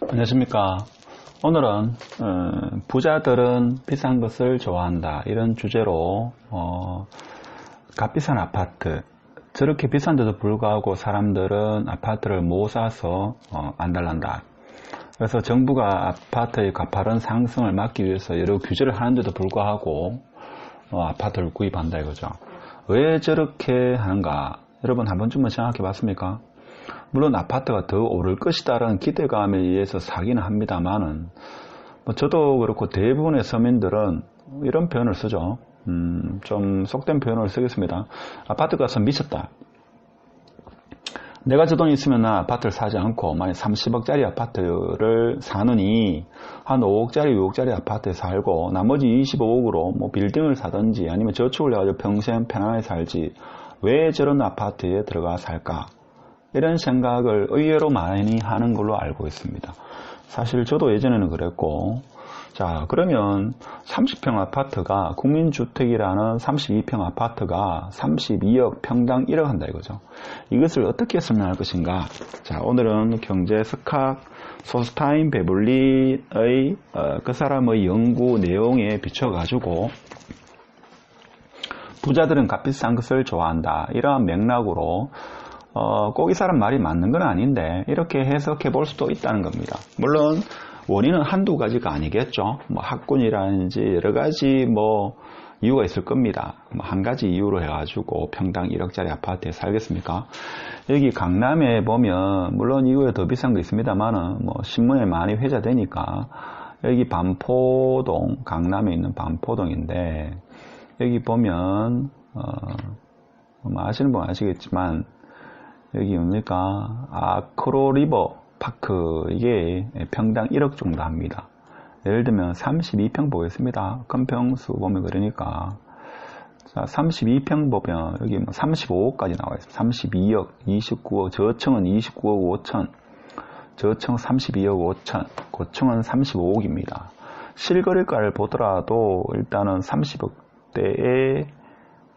안녕하십니까. 오늘은 부자들은 비싼 것을 좋아한다 이런 주제로 값비싼 아파트, 저렇게 비싼데도 불구하고 사람들은 아파트를 못 사서 안달난다. 그래서 정부가 아파트의 가파른 상승을 막기 위해서 여러 규제를 하는데도 불구하고 아파트를 구입한다 이거죠. 왜 저렇게 하는가, 여러분 한 번쯤은 생각해 봤습니까? 물론 아파트가 더 오를 것이다라는 기대감에 의해서 사기는 합니다만은, 저도 그렇고 대부분의 서민들은 이런 표현을 쓰죠. 좀 속된 표현을 쓰겠습니다. 아파트 값은 미쳤다. 내가 저 돈이 있으면 나 아파트를 사지 않고 만약 30억짜리 아파트를 사느니 한 5억짜리 6억짜리 아파트에 살고 나머지 25억으로 뭐 빌딩을 사든지 아니면 저축을 해가지고 평생 편안하게 살지 왜 저런 아파트에 들어가 살까, 이런 생각을 의외로 많이 하는 걸로 알고 있습니다. 사실 저도 예전에는 그랬고, 자 그러면 30평 아파트가, 국민주택이라는 32평 아파트가 32억, 평당 1억 한다 이거죠. 이것을 어떻게 설명할 것인가. 자 오늘은 경제 스캅 소스타인 베블리의 그 사람의 연구 내용에 비춰가지고 부자들은 값비싼 것을 좋아한다, 이러한 맥락으로 꼭 이 사람 말이 맞는 건 아닌데 이렇게 해석해 볼 수도 있다는 겁니다. 물론 원인은 한두 가지가 아니겠죠. 뭐 학군이라든지 여러 가지 뭐 이유가 있을 겁니다. 뭐 한 가지 이유로 해가지고 평당 1억짜리 아파트에 살겠습니까? 여기 강남에 보면 물론 이거에 더 비싼 거 있습니다만은 뭐 신문에 많이 회자되니까, 여기 반포동, 강남에 있는 반포동인데 여기 보면 뭐 아시는 분 아시겠지만 여기 뭡니까? 아크로리버 파크, 이게 평당 1억 정도 합니다. 예를 들면 32평 보겠습니다. 큰 평수 보면 그러니까. 자, 32평 보면 여기 뭐 35억까지 나와 있습니다. 32억, 29억, 저층은 29억 5천, 저층 32억 5천, 고층은 35억입니다. 실거래가를 보더라도 일단은 30억대에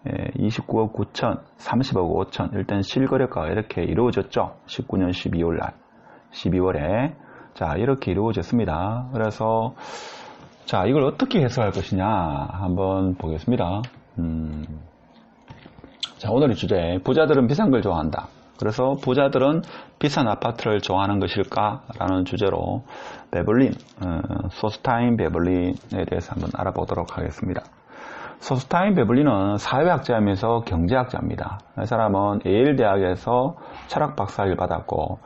29억 9천, 30억 5천, 일단 실거래가가 이렇게 이루어졌죠. 19년 12월에. 자, 이렇게 이루어졌습니다. 그래서, 자, 이걸 어떻게 해석할 것이냐, 한번 보겠습니다. 자, 오늘의 주제, 부자들은 비싼 걸 좋아한다. 그래서 부자들은 비싼 아파트를 좋아하는 것일까? 라는 주제로 베블린, 소스타인 베블린에 대해서 한번 알아보도록 하겠습니다. 소스타인 베블린은 사회학자이면서 경제학자입니다. 이 사람은 예일 대학에서 철학 박사를 받았고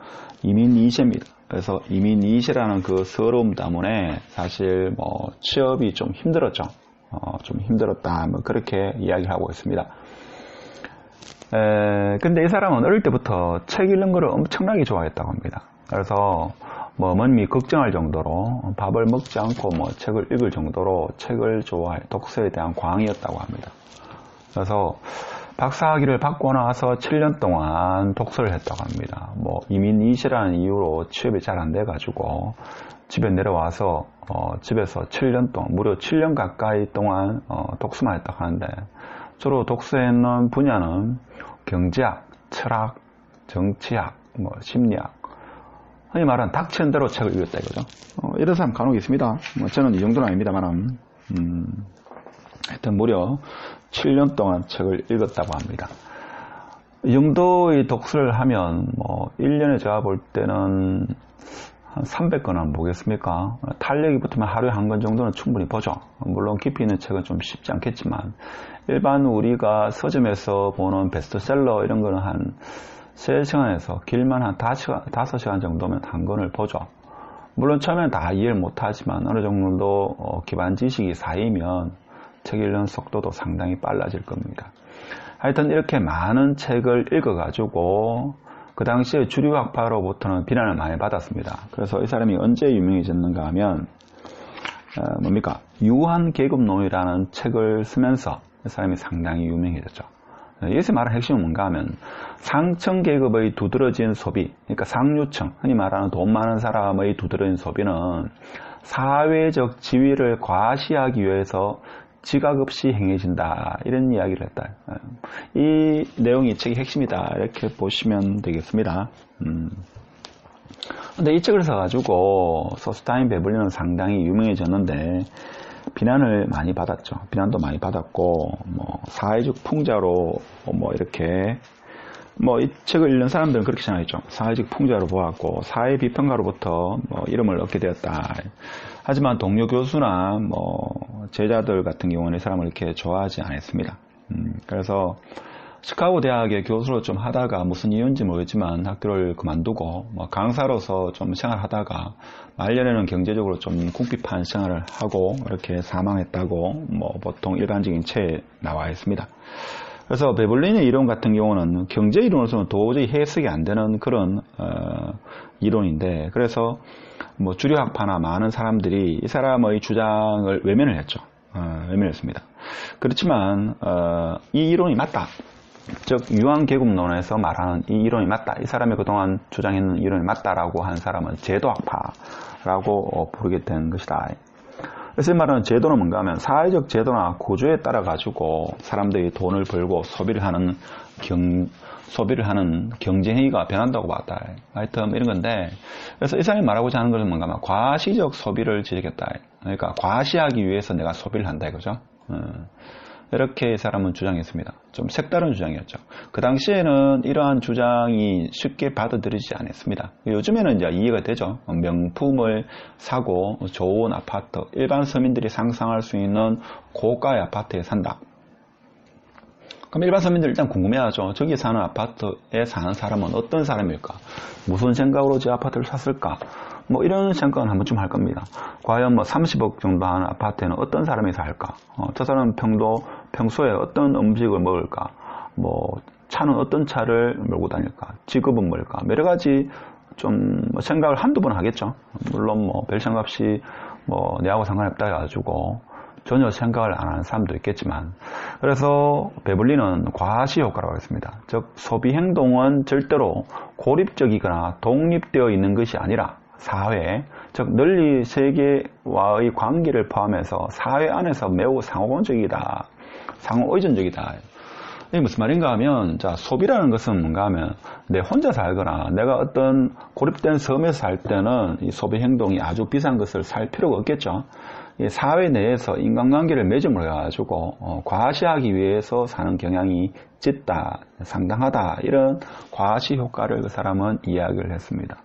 이민 2세입니다. 그래서 이민 2세라는 그 서러움 때문에 사실 뭐 취업이 좀 힘들었죠. 좀 힘들었다, 뭐 그렇게 이야기를 하고 있습니다. 근데 이 사람은 어릴 때부터 책 읽는 거를 엄청나게 좋아했다고 합니다. 그래서 뭐 어머님이 걱정할 정도로 밥을 먹지 않고 뭐 책을 읽을 정도로 책을 좋아해, 독서에 대한 광이었다고 합니다. 그래서 박사학위를 받고 나서 7년 동안 독서를 했다고 합니다. 뭐 이민 2세라는 이유로 취업이 잘 안 돼가지고 집에 내려와서 집에서 7년 동안, 무려 7년 가까이 동안 독서만 했다고 하는데, 주로 독서했는 분야는 경제학, 철학, 정치학, 뭐 심리학, 흔히 말하는 닥치는 대로 책을 읽었다 이거죠. 이런 사람 간혹 있습니다. 뭐 저는 이 정도는 아닙니다만, 하여튼 무려 7년 동안 책을 읽었다고 합니다. 이 정도의 독서를 하면 뭐 1년에 제가 볼 때는 한 300권은 보겠습니까? 탄력이 붙으면 하루에 한 권 정도는 충분히 보죠. 물론 깊이 있는 책은 좀 쉽지 않겠지만 일반 우리가 서점에서 보는 베스트셀러 이런 거는 한 3시간에서 길면 한 5시간 정도면 한 권을 보죠. 물론 처음에는 다 이해를 못하지만 어느 정도 기반 지식이 쌓이면 책 읽는 속도도 상당히 빨라질 겁니다. 하여튼 이렇게 많은 책을 읽어가지고 그 당시에 주류학파로부터는 비난을 많이 받았습니다. 그래서 이 사람이 언제 유명해졌는가 하면 뭡니까? 유한계급론이라는 책을 쓰면서 이 사람이 상당히 유명해졌죠. 여기서 말하는 핵심은 뭔가 하면 상층계급의 두드러진 소비, 그러니까 상류층, 흔히 말하는 돈 많은 사람의 두드러진 소비는 사회적 지위를 과시하기 위해서 지각 없이 행해진다, 이런 이야기를 했다. 이 내용이 책의 핵심이다, 이렇게 보시면 되겠습니다. 근데 이 책을 써가지고 소스타인 베블린은 상당히 유명해졌는데 비난을 많이 받았죠. 비난도 많이 받았고 뭐 사회적 풍자로 뭐 이렇게 뭐 이 책을 읽는 사람들은 그렇게 생각했죠. 사회적 풍자로 보았고 사회 비평가로부터 뭐 이름을 얻게 되었다. 하지만 동료 교수나 뭐 제자들 같은 경우는 이 사람을 이렇게 좋아하지 않았습니다. 그래서 시카고 대학의 교수로 좀 하다가 무슨 이유인지 모르겠지만 학교를 그만두고 뭐 강사로서 좀 생활하다가 말년에는 경제적으로 좀 궁핍한 생활을 하고 이렇게 사망했다고 뭐 보통 일반적인 책에 나와 있습니다. 그래서 베블린의 이론 같은 경우는 경제 이론으로서는 도저히 해석이 안 되는 그런 이론인데 그래서 뭐 주류학파나 많은 사람들이 이 사람의 주장을 외면을 했죠. 외면했습니다. 그렇지만 이 이론이 맞다. 즉 유한계급론에서 말하는 이 이론이 맞다. 이 사람이 그동안 주장했는 이론이 맞다라고 한 사람은 제도학파라고 부르게 된 것이다. 그래서 이 말은 제도는 뭔가 하면 사회적 제도나 구조에 따라 가지고 사람들이 돈을 벌고 소비를 하는 경제행위가 변한다고 봤다. 하여튼 이런 건데 그래서 이 사람이 말하고자 하는 것은 뭔가 하면 과시적 소비를 지적했다. 그러니까 과시하기 위해서 내가 소비를 한다 이거죠. 이렇게 이 사람은 주장했습니다. 좀 색다른 주장이었죠. 그 당시에는 이러한 주장이 쉽게 받아들이지 않았습니다. 요즘에는 이제 이해가 되죠. 명품을 사고 좋은 아파트, 일반 서민들이 상상할 수 있는 고가의 아파트에 산다. 그럼 일반 서민들 일단 궁금해하죠. 저기 사는 아파트에 사는 사람은 어떤 사람일까? 무슨 생각으로 저 아파트를 샀을까? 뭐 이런 생각은 한 번쯤 할 겁니다. 과연 뭐 30억 정도 하는 아파트에는 어떤 사람이 살까? 저 사람은 평소에 어떤 음식을 먹을까? 뭐 차는 어떤 차를 몰고 다닐까? 직업은 뭘까? 여러 가지 좀 생각을 한두 번 하겠죠. 물론 뭐 별 생각 없이 뭐 내하고 상관없다 해가지고 전혀 생각을 안 하는 사람도 있겠지만 그래서 베블린은 과시 효과라고 했습니다. 즉 소비 행동은 절대로 고립적이거나 독립되어 있는 것이 아니라 사회, 즉 널리 세계와의 관계를 포함해서 사회 안에서 매우 상호적이다. 상호의존적이다. 이게 무슨 말인가 하면 자 소비라는 것은 뭔가 하면 내 혼자 살거나 내가 어떤 고립된 섬에서 살 때는 이 소비 행동이 아주 비싼 것을 살 필요가 없겠죠. 이 사회 내에서 인간관계를 맺음을 해가지고 과시하기 위해서 사는 경향이 짙다, 상당하다 이런 과시 효과를 그 사람은 이야기를 했습니다.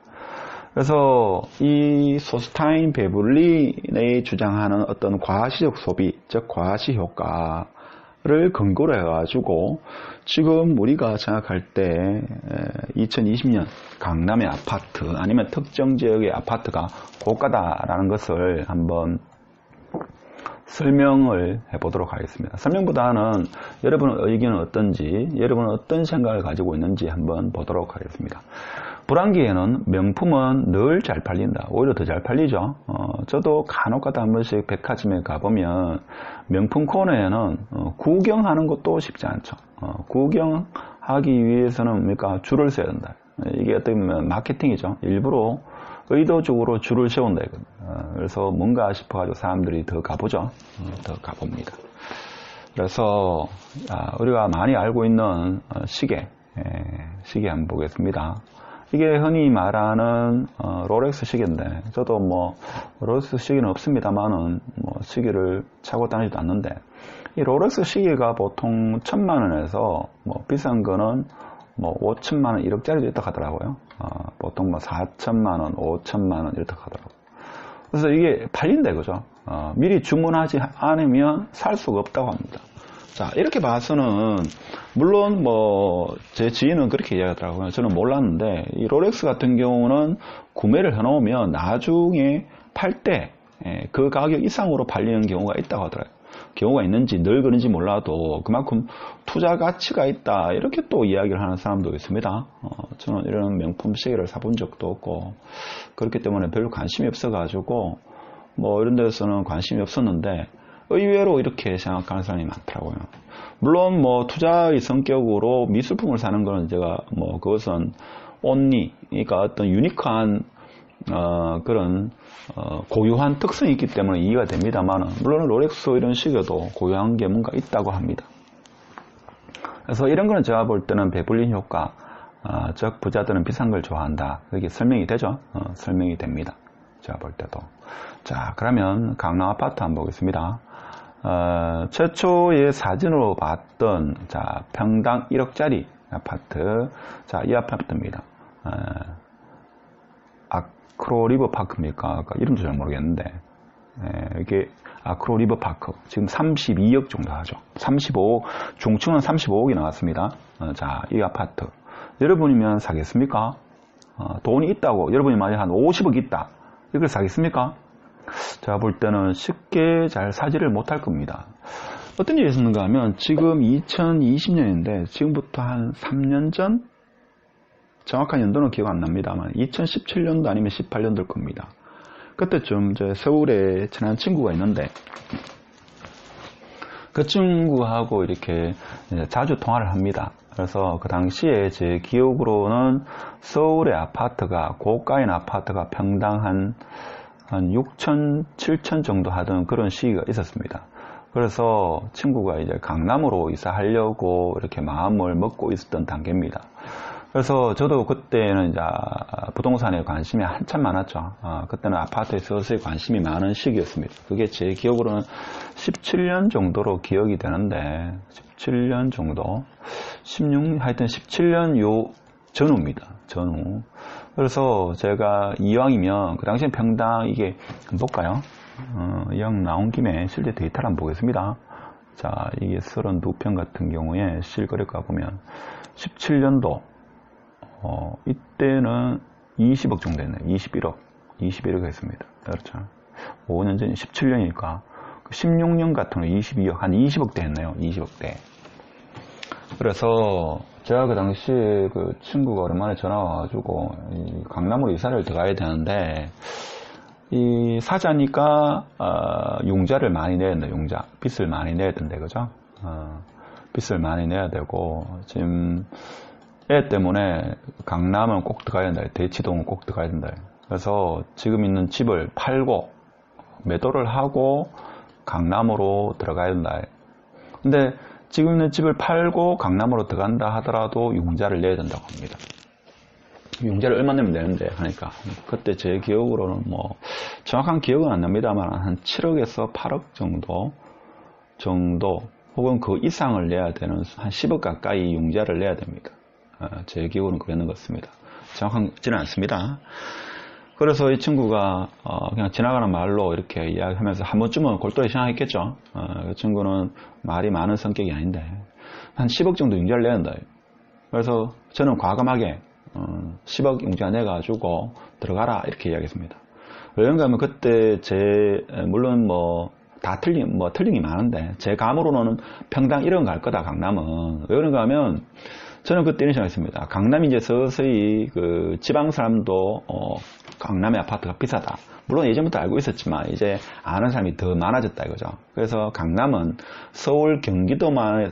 그래서 이 소스타인 베블린이 주장하는 어떤 과시적 소비, 즉 과시 효과를 근거로 해가지고 지금 우리가 생각할 때 2020년 강남의 아파트 아니면 특정 지역의 아파트가 고가다라는 것을 한번 설명을 해보도록 하겠습니다. 설명보다는 여러분의 의견은 어떤지, 여러분은 어떤 생각을 가지고 있는지 한번 보도록 하겠습니다. 불황기에는 명품은 늘 잘 팔린다. 오히려 더 잘 팔리죠. 저도 간혹가다 한 번씩 백화점에 가보면 명품 코너에는 구경하는 것도 쉽지 않죠. 구경하기 위해서는 뭡니까? 줄을 서야 된다. 이게 어떻게 보면 마케팅이죠. 일부러 의도적으로 줄을 세운다 이거든요. 그래서 뭔가 싶어가지고 사람들이 더 가보죠. 더 가봅니다. 그래서 우리가 많이 알고 있는 시계 한번 보겠습니다. 이게 흔히 말하는 롤렉스 시계인데 저도 뭐 롤렉스 시계는 없습니다만은 뭐 시계를 차고 다니지도 않는데 이 롤렉스 시계가 보통 1,000만원에서 뭐 비싼 거는 뭐 5천만원 1억짜리도 있다 하더라고요. 보통 뭐 4천만원 5천만원 이렇다 하더라고요. 그래서 이게 팔린다 이거죠. 미리 주문하지 않으면 살 수가 없다고 합니다. 자, 이렇게 봐서는 물론 뭐 제 지인은 그렇게 이야기하더라고요. 저는 몰랐는데 이 롤렉스 같은 경우는 구매를 해놓으면 나중에 팔 때 그 가격 이상으로 팔리는 경우가 있다고 하더라고요. 경우가 있는지 늘 그런지 몰라도 그만큼 투자 가치가 있다 이렇게 또 이야기를 하는 사람도 있습니다. 저는 이런 명품 시계를 사본 적도 없고 그렇기 때문에 별로 관심이 없어가지고 뭐 이런 데서는 관심이 없었는데 의외로 이렇게 생각하는 사람이 많더라고요. 물론 뭐 투자의 성격으로 미술품을 사는 거는 제가 뭐 그것은 온리, 그러니까 어떤 유니크한 그런 고유한 특성이 있기 때문에 이해가 됩니다만 물론 롤렉스 이런 시계도 고유한 게 뭔가 있다고 합니다. 그래서 이런 거는 제가 볼 때는 베블린 효과 즉 부자들은 비싼 걸 좋아한다. 그게 설명이 되죠? 설명이 됩니다. 제가 볼 때도. 자, 그러면 강남 아파트 한번 보겠습니다. 최초의 사진으로 봤던, 자, 평당 1억짜리 아파트. 자, 이 아파트입니다. 아크로 리버파크입니까? 이름도 잘 모르겠는데. 이게 아크로 리버파크. 지금 32억 정도 하죠. 35억, 중층은 35억이 나왔습니다. 자, 이 아파트. 여러분이면 사겠습니까? 돈이 있다고, 여러분이 만약 한 50억 있다. 이걸 사겠습니까? 제가 볼 때는 쉽게 잘 사지를 못할 겁니다. 어떤 일이 있었는가 하면 지금 2020년인데 지금부터 한 3년 전? 정확한 연도는 기억 안 납니다만 2017년도 아니면 18년도일 겁니다. 그때쯤 이제 서울에 친한 친구가 있는데 그 친구하고 이렇게 자주 통화를 합니다. 그래서 그 당시에 제 기억으로는 서울의 아파트가, 고가인 아파트가 평당 한 6천, 7천 정도 하던 그런 시기가 있었습니다. 그래서 친구가 이제 강남으로 이사하려고 이렇게 마음을 먹고 있었던 단계입니다. 그래서 저도 그때는 이제 부동산에 관심이 한참 많았죠. 그때는 아파트에 서서히 관심이 많은 시기였습니다. 그게 제 기억으로는 17년 정도로 기억이 되는데, 17년 정도, ha여튼 17년 요 전후입니다. 전후. 그래서 제가 이왕이면 그 당시엔 평당 이게 볼까요? 이왕 나온 김에 실제 데이터를 한번 보겠습니다. 자, 이게 32평 같은 경우에 실거래가 보면 17년도 이때는 20억 정도 했네요. 21억 했습니다. 그렇죠. 5년 전이 17년이니까 16년 같은 거 22억, 한 20억대 했네요. 20억대. 그래서 제가 그 당시에 그 친구가 오랜만에 전화 와가지고 강남으로 이사를 들어가야 되는데 이 사자니까 융자를 많이 내야 된다. 융자 빚을 많이 내야 된다. 그죠? 빚을 많이 내야 되고 지금 애 때문에 강남은 꼭 들어가야 된다. 대치동은 꼭 들어가야 된다. 그래서 지금 있는 집을 팔고 매도를 하고 강남으로 들어가야 된다. 근데 지금 있는 집을 팔고 강남으로 들어간다 하더라도 융자를 내야 된다고 합니다. 융자를 얼마 내면 되는데 하니까 그때 제 기억으로는 뭐 정확한 기억은 안 납니다만 한 7억에서 8억 정도 혹은 그 이상을 내야 되는 한 10억 가까이 융자를 내야 됩니다. 제 기억으로는 그랬는 것 같습니다. 정확하지는 않습니다. 그래서 이 친구가 그냥 지나가는 말로 이렇게 이야기하면서 한 번쯤은 골똘히 생각했겠죠. 그 친구는 말이 많은 성격이 아닌데 한 10억 정도 융자를 내야 한다. 그래서 저는 과감하게 10억 융자 내가지고 들어가라 이렇게 이야기했습니다. 왜냐면 하면 그때 물론 다 틀린 게 많은데 제 감으로는 평당 1억 갈 거다 강남은. 왜 그런가 하면 저는 그때 이런 생각했습니다. 강남이 이제 서서히 그 지방 사람도 강남의 아파트가 비싸다. 물론 예전부터 알고 있었지만 이제 아는 사람이 더 많아졌다 이거죠. 그래서 강남은 서울 경기도만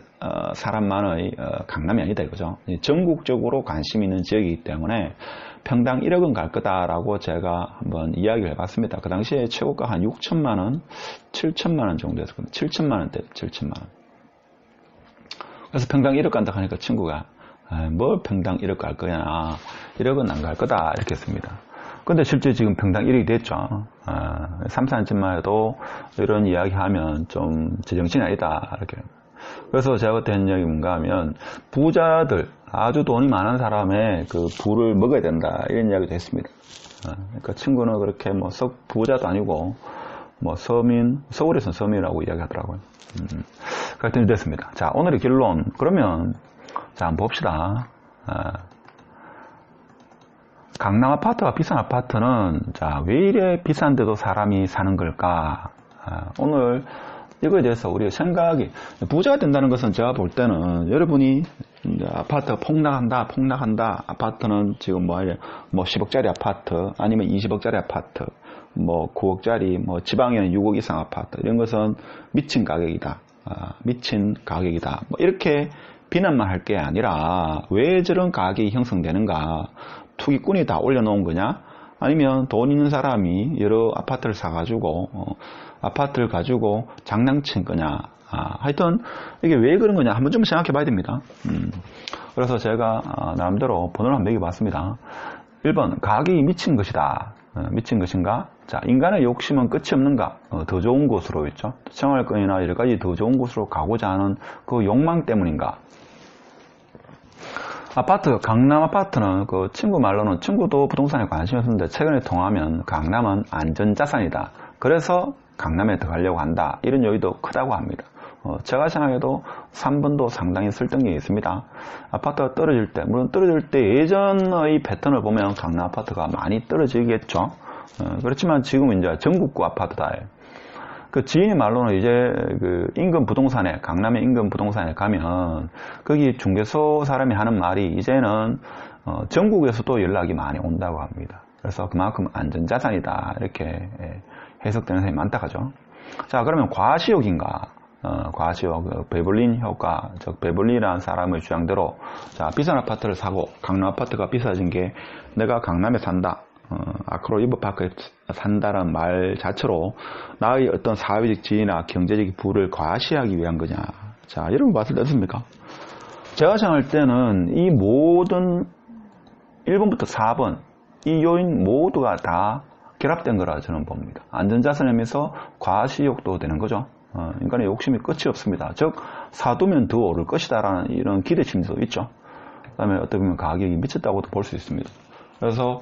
사람만의 강남이 아니다 이거죠. 전국적으로 관심 있는 지역이기 때문에 평당 1억은 갈 거다라고 제가 한번 이야기를 해봤습니다. 그 당시에 최고가 한 6천만 원, 7천만 원 정도였거든요. 7천만 원대, 7천만 원. 그래서 평당 1억 간다 하니까 친구가 뭘 평당 1억 갈 거냐, 1억은 안 갈 거다 이렇게 했습니다. 근데 실제 지금 평당 1억이 됐죠. 3, 4년쯤만 해도 이런 이야기 하면 좀 제정신이 아니다 이렇게. 그래서 제가 그때 한 이야기 뭔가 하면 부자들, 아주 돈이 많은 사람의 그 부를 먹어야 된다 이런 이야기도 했습니다. 그러니까 친구는 그렇게 썩 부자도 아니고 서울에서는 서민이라고 이야기하더라고요. 그랬더니 됐습니다. 자, 오늘의 결론. 그러면 자, 한번 봅시다. 강남 아파트가 비싼 아파트는 자, 왜 이래 비싼데도 사람이 사는 걸까? 오늘 이거에 대해서 우리가 생각이, 부자가 된다는 것은 제가 볼 때는 여러분이 아파트가 폭락한다. 아파트는 지금 10억짜리 아파트, 아니면 20억짜리 아파트, 9억짜리, 지방에는 6억 이상 아파트, 이런 것은 미친 가격이다. 이렇게 비난만 할 게 아니라 왜 저런 가격이 형성되는가? 투기꾼이 다 올려놓은 거냐? 아니면 돈 있는 사람이 여러 아파트를 사가지고 아파트를 가지고 장난친 거냐? 하여튼 이게 왜 그런 거냐 한번 좀 생각해 봐야 됩니다. 그래서 제가 나름대로 번호를 한번 매겨봤습니다. 1번 가격이 미친 것이다. 미친 것인가? 자, 인간의 욕심은 끝이 없는가? 더 좋은 곳으로 있죠. 생활권이나 여러 가지 더 좋은 곳으로 가고자 하는 그 욕망 때문인가? 아파트, 강남 아파트는 그 친구 말로는 친구도 부동산에 관심이 없었는데 최근에 통하면 강남은 안전자산이다. 그래서 강남에 들어가려고 한다. 이런 여유도 크다고 합니다. 제가 생각해도 3번도 상당히 설득력이 있습니다. 아파트가 떨어질 때, 물론 떨어질 때 예전의 패턴을 보면 강남 아파트가 많이 떨어지겠죠. 그렇지만 지금 이제 전국구 아파트다. 그 지인의 말로는 이제 그 인근 부동산에, 강남의 인근 부동산에 가면 거기 중개소 사람이 하는 말이 이제는 전국에서도 연락이 많이 온다고 합니다. 그래서 그만큼 안전자산이다. 이렇게 해석되는 사람이 많다 하죠. 자, 그러면 과시욕인가? 과시욕, 베벌린 효과, 즉 베벌린이라는 사람의 주장대로 자, 비싼 아파트를 사고 강남 아파트가 비싸진 게 내가 강남에 산다. 아크로 리버파크에 산다는 말 자체로 나의 어떤 사회적 지위나 경제적 부를 과시하기 위한 거냐. 자, 여러분 봤을 때 어떻습니까? 제가 생각할 때는 이 모든 1번부터 4번 이 요인 모두가 다 결합된 거라 저는 봅니다. 안전자산이면서 과시욕도 되는 거죠. 인간의 욕심이 끝이 없습니다. 즉 사두면 더 오를 것이다라는 이런 기대심도 있죠. 그 다음에 어떻게 보면 가격이 미쳤다고도 볼 수 있습니다. 그래서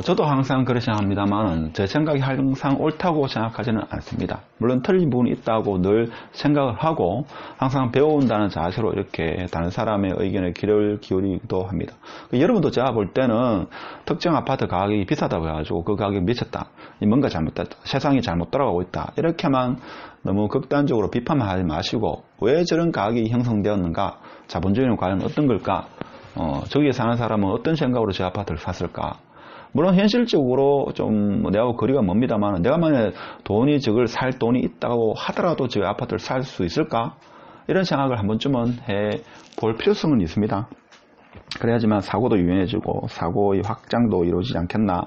저도 항상 그렇게 생각합니다만 제 생각이 항상 옳다고 생각하지는 않습니다. 물론 틀린 부분이 있다고 늘 생각을 하고 항상 배운다는 자세로 이렇게 다른 사람의 의견에 귀를 기울이기도 합니다. 여러분도 제가 볼 때는 특정 아파트 가격이 비싸다고 해가지고 그 가격이 미쳤다. 뭔가 잘못됐다. 세상이 잘못 돌아가고 있다. 이렇게만 너무 극단적으로 비판만 하지 마시고 왜 저런 가격이 형성되었는가? 자본주의는 과연 어떤 걸까? 저기에 사는 사람은 어떤 생각으로 제 아파트를 샀을까? 물론 현실적으로 좀 내하고 거리가 멉니다만 내가 만약에 돈이 저걸 살 돈이 있다고 하더라도 저 아파트를 살 수 있을까? 이런 생각을 한 번쯤은 해볼 필요성은 있습니다. 그래야지만 사고도 유연해지고 사고의 확장도 이루어지지 않겠나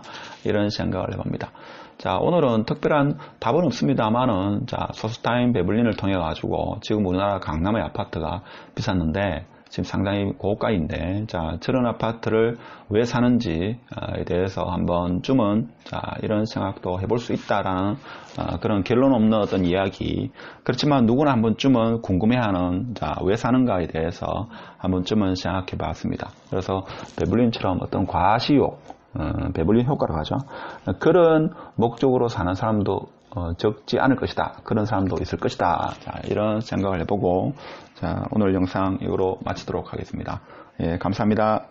이런 생각을 해봅니다. 자, 오늘은 특별한 답은 없습니다만은 자, 소스타인 베블린을 통해 가지고 지금 우리나라 강남의 아파트가 비쌌는데 지금 상당히 고가인데 자, 저런 아파트를 왜 사는지에 대해서 한 번쯤은 자, 이런 생각도 해볼 수 있다라는 그런 결론 없는 어떤 이야기. 그렇지만 누구나 한 번쯤은 궁금해하는 자, 왜 사는가에 대해서 한 번쯤은 생각해 봤습니다. 그래서 베블린처럼 어떤 과시욕, 베블린 효과라고 하죠. 그런 목적으로 사는 사람도 적지 않을 것이다. 그런 사람도 있을 것이다. 자, 이런 생각을 해보고 자, 오늘 영상 이거로 마치도록 하겠습니다. 예, 감사합니다.